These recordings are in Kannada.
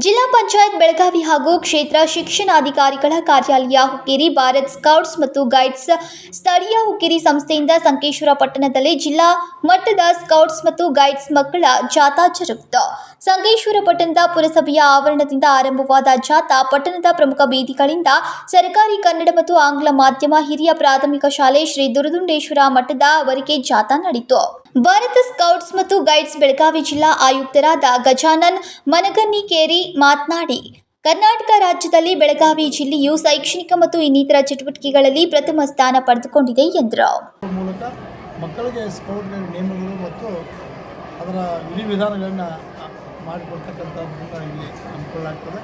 ಜಿಲ್ಲಾ ಪಂಚಾಯತ್ ಬೆಳಗಾವಿ ಹಾಗೂ ಕ್ಷೇತ್ರ ಶಿಕ್ಷಣಾಧಿಕಾರಿಗಳ ಕಾರ್ಯಾಲಯ ಹುಕ್ಕೇರಿ ಭಾರತ್ ಸ್ಕೌಟ್ಸ್ ಮತ್ತು ಗೈಡ್ಸ್ ಸ್ಥಳೀಯ ಹುಕ್ಕೇರಿ ಸಂಸ್ಥೆಯಿಂದ ಸಂಕೇಶ್ವರ ಪಟ್ಟಣದಲ್ಲಿ ಜಿಲ್ಲಾ ಮಟ್ಟದ ಸ್ಕೌಟ್ಸ್ ಮತ್ತು ಗೈಡ್ಸ್ ಮಕ್ಕಳ ಜಾಥಾ ಜರುಗಿತು. ಸಂಕೇಶ್ವರ ಪಟ್ಟಣದ ಪುರಸಭೆಯ ಆವರಣದಿಂದ ಆರಂಭವಾದ ಜಾಥಾ ಪಟ್ಟಣದ ಪ್ರಮುಖ ಬೀದಿಗಳಿಂದ ಸರ್ಕಾರಿ ಕನ್ನಡ ಮತ್ತು ಆಂಗ್ಲ ಮಾಧ್ಯಮ ಹಿರಿಯ ಪ್ರಾಥಮಿಕ ಶಾಲೆ ಶ್ರೀ ದುರದುಂಡೇಶ್ವರ ಮಠದ ವರೆಗೆ ಜಾಥಾ ನಡೆಯಿತು. ಭಾರತ ಸ್ಕೌಟ್ಸ್ ಮತ್ತು ಗೈಡ್ಸ್ ಬೆಳಗಾವಿ ಜಿಲ್ಲಾ ಆಯುಕ್ತರಾದ ಗಜಾನನ್ ಮನಗನ್ನಿಕೇರಿ ಮಾತನಾಡಿ, ಕರ್ನಾಟಕ ರಾಜ್ಯದಲ್ಲಿ ಬೆಳಗಾವಿ ಜಿಲ್ಲೆಯು ಶೈಕ್ಷಣಿಕ ಮತ್ತು ಇನ್ನಿತರ ಚಟುವಟಿಕೆಗಳಲ್ಲಿ ಪ್ರಥಮ ಸ್ಥಾನ ಪಡೆದುಕೊಂಡಿದೆ ಎಂದರು. ಮೂಲಕ ಮಕ್ಕಳಿಗೆ ಸ್ಕೌಟ್ ಗೈಡ್ ನಿಯಮಗಳು ಮತ್ತು ಅದರ ವಿಧಿವಿಧಾನಗಳನ್ನು ಮಾಡಿಕೊಡ್ತಕ್ಕಂಥದ್ದನ್ನು ಇಲ್ಲಿ ಹಮ್ಮಿಕೊಳ್ಳಲಾಗ್ತದೆ.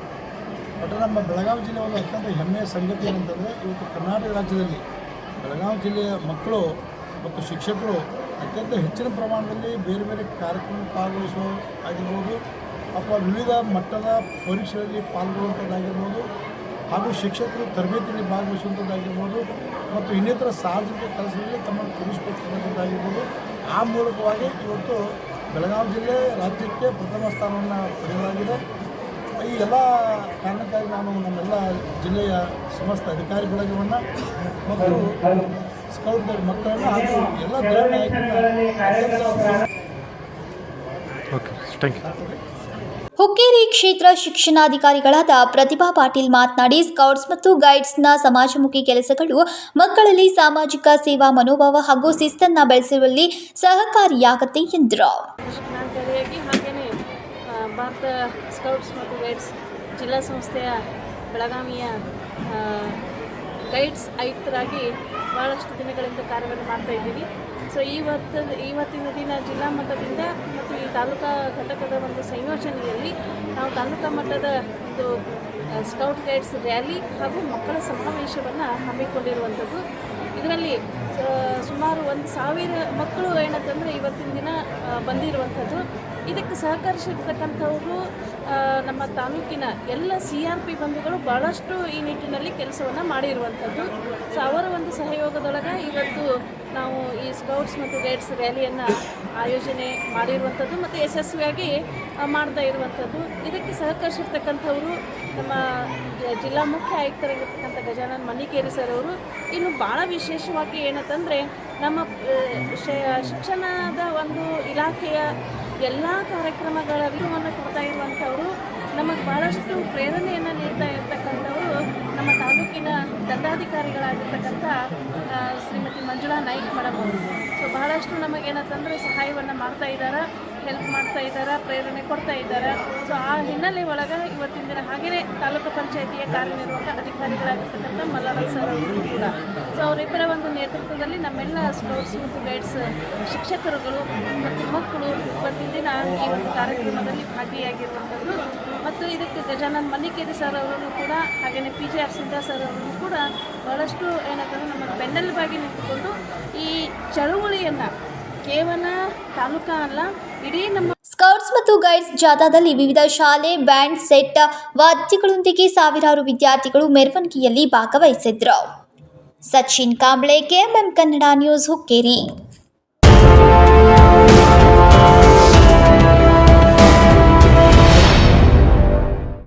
ಬಟ್ ನಮ್ಮ ಬೆಳಗಾವಿ ಜಿಲ್ಲೆ ಒಂದು ಅತ್ಯಂತ ಹೆಮ್ಮೆಯ ಸಂಗತಿ ಏನಂತಂದರೆ, ಇವತ್ತು ಕರ್ನಾಟಕ ರಾಜ್ಯದಲ್ಲಿ ಬೆಳಗಾವಿ ಜಿಲ್ಲೆಯ ಮಕ್ಕಳು ಮತ್ತು ಶಿಕ್ಷಕರು ಅತ್ಯಂತ ಹೆಚ್ಚಿನ ಪ್ರಮಾಣದಲ್ಲಿ ಬೇರೆ ಬೇರೆ ಕಾರ್ಯಕ್ರಮ ಭಾಗವಹಿಸುವ ಆಗಿರ್ಬೋದು ಅಥವಾ ವಿವಿಧ ಮಟ್ಟದ ಪರೀಕ್ಷೆಗಳಲ್ಲಿ ಪಾಲ್ಗೊಳ್ಳುವಂಥದ್ದಾಗಿರ್ಬೋದು ಹಾಗೂ ಶಿಕ್ಷಕರು ತರಬೇತಿಯಲ್ಲಿ ಭಾಗವಹಿಸುವಂಥದ್ದಾಗಿರ್ಬೋದು ಮತ್ತು ಇನ್ನಿತರ ಸಾರ್ವಜನಿಕ ಕೆಲಸಗಳಲ್ಲಿ ತಮ್ಮನ್ನು ತೊಡಗಿಸಿಕೊಳ್ತಕ್ಕಂಥದ್ದಾಗಿರ್ಬೋದು. ಆ ಮೂಲಕವಾಗಿ ಇವತ್ತು ಬೆಳಗಾವಿ ಜಿಲ್ಲೆ ರಾಜ್ಯಕ್ಕೆ ಪ್ರಥಮ ಸ್ಥಾನವನ್ನು ಪಡೆಯಲಾಗಿದೆ. ಈ ಎಲ್ಲ ಕಾರಣಕ್ಕಾಗಿ ನಾನು ನಮ್ಮೆಲ್ಲ ಜಿಲ್ಲೆಯ ಸಮಸ್ತ ಅಧಿಕಾರಿ ಬಳಗವನ್ನು ಮತ್ತು ಸ್ಕೌಟ್ ಗೈಡ್ ಮಕ್ಕಳನ್ನು ಹಾಗೂ ಎಲ್ಲ ದಳ ನಾಯಕರನ್ನ ಹುಕ್ಕೇರಿ ಕ್ಷೇತ್ರ ಶಿಕ್ಷಣಾಧಿಕಾರಿಗಳಾದ ಪ್ರತಿಭಾ ಪಾಟೀಲ್ ಮಾತನಾಡಿ, ಸ್ಕೌಟ್ಸ್ ಮತ್ತು ಗೈಡ್ಸ್ನ ಸಮಾಜಮುಖಿ ಕೆಲಸಗಳು ಮಕ್ಕಳಲ್ಲಿ ಸಾಮಾಜಿಕ ಸೇವಾ ಮನೋಭಾವ ಹಾಗೂ ಶಿಸ್ತನ್ನು ಬೆಳೆಸುವಲ್ಲಿ ಸಹಕಾರಿಯಾಗುತ್ತೆ ಎಂದರು. ಹಾಗೆಯೇ ಭಾರತ ಸ್ಕೌಟ್ಸ್ ಮತ್ತು ಗೈಡ್ಸ್ ಜಿಲ್ಲಾ ಸಂಸ್ಥೆಯ ಬೆಳಗಾವಿಯ ಗೈಡ್ಸ್ ಆಯುಕ್ತರಾಗಿ ಭಾಳಷ್ಟು ದಿನಗಳಿಂದ ಕಾರ್ಯವನ್ನು ಮಾಡ್ತಾ ಇದ್ದೀವಿ. ಸೊ ಇವತ್ತಿನ ದಿನ ಜಿಲ್ಲಾ ಮಟ್ಟದಿಂದ ಮತ್ತು ಈ ತಾಲೂಕಾ ಘಟಕದ ಒಂದು ಸಂಯೋಜನೆಯಲ್ಲಿ ನಾವು ತಾಲೂಕಾ ಮಟ್ಟದ ಒಂದು ಸ್ಕೌಟ್ ಗೈಡ್ಸ್ ರ್ಯಾಲಿ ಹಾಗೂ ಮಕ್ಕಳ ಸಮಾವೇಶವನ್ನು ಹಮ್ಮಿಕೊಂಡಿರುವಂಥದ್ದು. ಇದರಲ್ಲಿ ಸುಮಾರು 1,000 ಮಕ್ಕಳು ಏನಂತಂದರೆ ಇವತ್ತಿನ ದಿನ ಬಂದಿರುವಂಥದ್ದು. ಇದಕ್ಕೆ ಸಹಕರಿಸಿರ್ತಕ್ಕಂಥವರು ನಮ್ಮ ತಾಲೂಕಿನ ಎಲ್ಲ CRP ಬಂಧುಗಳು ಭಾಳಷ್ಟು ಈ ನಿಟ್ಟಿನಲ್ಲಿ ಕೆಲಸವನ್ನು ಮಾಡಿರುವಂಥದ್ದು. ಸೊ ಅವರ ಒಂದು ಸಹಯೋಗದೊಳಗೆ ಇವತ್ತು ನಾವು ಈ ಸ್ಕೌಟ್ಸ್ ಮತ್ತು ಗೈಡ್ಸ್ ರ್ಯಾಲಿಯನ್ನು ಆಯೋಜನೆ ಮಾಡಿರುವಂಥದ್ದು ಮತ್ತು ಯಶಸ್ವಿಯಾಗಿ ಮಾಡ್ತಾ ಇರುವಂಥದ್ದು. ಇದಕ್ಕೆ ಸಹಕರಿಸಿರ್ತಕ್ಕಂಥವರು ನಮ್ಮ ಜಿಲ್ಲಾ ಮುಖ್ಯ ಆಯುಕ್ತರಾಗಿರ್ತಕ್ಕಂಥ ಗಜಾನನ್ ಮನ್ನಿಕೇರಿ ಸರ್ ಅವರು. ಇನ್ನು ಭಾಳ ವಿಶೇಷವಾಗಿ ಏನಂತಂದರೆ ನಮ್ಮ ಶಿಕ್ಷಣದ ಒಂದು ಇಲಾಖೆಯ ಎಲ್ಲ ಕಾರ್ಯಕ್ರಮಗಳಲ್ಲೂ ಕೊಡ್ತಾ ಇರುವಂಥವರು, ನಮಗೆ ಭಾಳಷ್ಟು ಪ್ರೇರಣೆಯನ್ನು ನೀಡ್ತಾ ಇರ್ತಕ್ಕಂಥವರು ನಮ್ಮ ತಾಲೂಕಿನ ದಂಡಾಧಿಕಾರಿಗಳಾಗಿರ್ತಕ್ಕಂಥ ಶ್ರೀಮತಿ ಮಂಜುಳಾ ನಾಯ್ಕ್ ಮೇಡಮ್ ಅವರು. ಸೊ ಭಾಳಷ್ಟು ನಮಗೇನಂತಂದರೆ ಸಹಾಯವನ್ನು ಮಾಡ್ತಾ ಇದ್ದಾರೆ, ಹೆಲ್ಪ್ ಮಾಡ್ತಾ ಇದ್ದಾರೆ, ಪ್ರೇರಣೆ ಕೊಡ್ತಾ ಇದ್ದಾರೆ. ಸೊ ಆ ಹಿನ್ನೆಲೆ ಒಳಗೆ ಇವತ್ತಿನ ದಿನ ಹಾಗೆಯೇ ತಾಲೂಕು ಪಂಚಾಯತಿಯ ಕಾರ್ಯನಿರ್ವಾಹಕ ಅಧಿಕಾರಿಗಳಾಗಿರ್ತಕ್ಕಂಥ ಮಲ್ಲಣ್ಣ ಸರ್ ಅವರು ಕೂಡ. ಸೊ ಅವರಿಬ್ಬರ ಒಂದು ನೇತೃತ್ವದಲ್ಲಿ ನಮ್ಮೆಲ್ಲ ಸ್ಕೌಟ್ಸ್ ಮತ್ತು ಗೈಡ್ಸ್ ಶಿಕ್ಷಕರುಗಳು ಮತ್ತು ಮಕ್ಕಳು ಇವತ್ತಿನ ದಿನ ಈ ಒಂದು ಕಾರ್ಯಕ್ರಮದಲ್ಲಿ ಭಾಗಿಯಾಗಿರುವಂಥದ್ದು. ಮತ್ತು ಇದಕ್ಕೆ ಗಜಾನನ್ ಮನ್ನಿಕೇರಿ ಸರ್ ಅವರನ್ನು ಕೂಡ ಹಾಗೆಯೇ PJR ಸಿಂಧಾ ಸರ್ ಅವರನ್ನು ಕೂಡ ಭಾಳಷ್ಟು ಏನಂತಂದರೆ ನಮ್ಮ ಬೆನ್ನೆಲುಬಾಗಿ ನಿಂತುಕೊಂಡು ಈ ಚಳುವಳಿಯನ್ನು ಕೇವಲ ತಾಲೂಕಾ ಅಲ್ಲ, ಇಡೀ ನಮ್ಮ ಸ್ಕೌಟ್ಸ್ ಮತ್ತು ಗೈಡ್ಸ್ ಜಾಥಾದಲ್ಲಿ ವಿವಿಧ ಶಾಲೆ ಬ್ಯಾಂಡ್ ಸೆಟ್ ವಾದ್ಯಗಳೊಂದಿಗೆ ಸಾವಿರಾರು ವಿದ್ಯಾರ್ಥಿಗಳು ಮೆರವಣಿಗೆಯಲ್ಲಿ ಭಾಗವಹಿಸಿದ್ರು. Sachin Kamble, KMM Kannada news, Hukkeri.